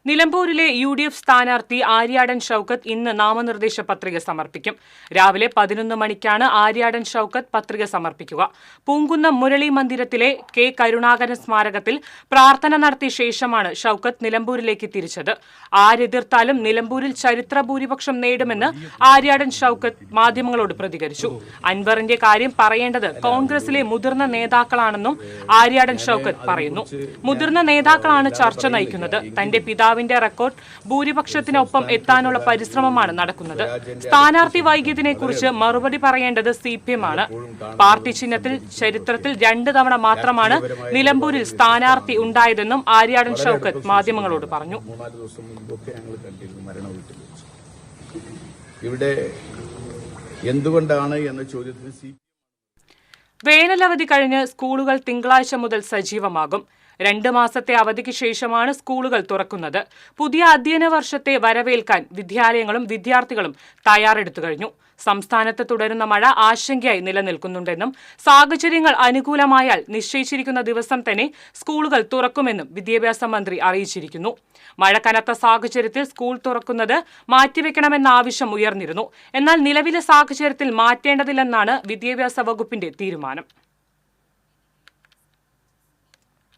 നിലമ്പൂരിലെ UDF സ്ഥാനാർത്ഥി ആര്യാടൻ ഷൌക്കത്ത് ഇന്ന് നാമനിർദ്ദേശ പത്രിക സമർപ്പിക്കും. രാവിലെ 11 മണിക്കാണ് ആര്യാടൻ ഷൌക്കത്ത് പത്രിക സമർപ്പിക്കുക. പൂങ്കുന്നം മുരളി മന്ദിരത്തിലെ കെ. കരുണാകരൻ സ്മാരകത്തിൽ പ്രാർത്ഥന നടത്തിയ ശേഷമാണ് ഷൌക്കത്ത് നിലമ്പൂരിലേക്ക് തിരിച്ചത്. ആരെതിർത്താലും നിലമ്പൂരിൽ ചരിത്ര ഭൂരിപക്ഷം നേടുമെന്ന് ആര്യാടൻ ഷൌക്കത്ത് മാധ്യമങ്ങളോട് പ്രതികരിച്ചു. അൻവറിന്റെ കാര്യം പറയേണ്ടത് കോൺഗ്രസിലെ മുതിർന്ന നേതാക്കളാണെന്നും ആര്യാടൻ ഷൌക്കത്ത് പറയുന്നു. മുതിർന്ന നേതാക്കളാണ് ചർച്ച നയിക്കുന്നത്. തന്റെ പിതാവിന്റെ റെക്കോർഡ് ഭൂരിപക്ഷത്തിനൊപ്പം എത്താനുള്ള പരിശ്രമമാണ് നടക്കുന്നത്. സ്ഥാനാർത്ഥി വൈകിയതിനെ കുറിച്ച് മറുപടി പറയേണ്ടത് CPM ആണ്. പാർട്ടി ചിഹ്നത്തിൽ ചരിത്രത്തിൽ 2 തവണ മാത്രമാണ് നിലമ്പൂരിൽ സ്ഥാനാർത്ഥി ഉണ്ടായതെന്നും ആര്യാടൻ ഷൌക്കത്ത് മാധ്യമങ്ങളോട് പറഞ്ഞു. ഇവിടെ എന്തുകൊണ്ടാണ് എന്ന ചോദ്യത്തിന് വേനലവധി കഴിഞ്ഞ് സ്കൂളുകൾ തിങ്കളാഴ്ച മുതൽ സജീവമാകും. 2 മാസത്തെ അവധിക്ക് ശേഷമാണ് സ്കൂളുകൾ തുറക്കുന്നത്. പുതിയ അധ്യയന വർഷത്തെ വരവേൽക്കാൻ വിദ്യാലയങ്ങളും വിദ്യാർത്ഥികളും തയ്യാറെടുത്തു കഴിഞ്ഞു. സംസ്ഥാനത്ത് തുടരുന്ന മഴ ആശങ്കയായി നിലനിൽക്കുന്നുണ്ടെന്നും സാഹചര്യങ്ങൾ അനുകൂലമായാൽ നിശ്ചയിച്ചിരിക്കുന്ന ദിവസം തന്നെ സ്കൂളുകൾ തുറക്കുമെന്നും വിദ്യാഭ്യാസ മന്ത്രി അറിയിച്ചിരിക്കുന്നു. മഴ കനത്ത സാഹചര്യത്തിൽ സ്കൂൾ തുറക്കുന്നത് മാറ്റിവെക്കണമെന്ന ആവശ്യം ഉയർന്നിരുന്നു. എന്നാൽ നിലവിലെ സാഹചര്യത്തിൽ മാറ്റേണ്ടതില്ലെന്നാണ് വിദ്യാഭ്യാസ വകുപ്പിന്റെ തീരുമാനം.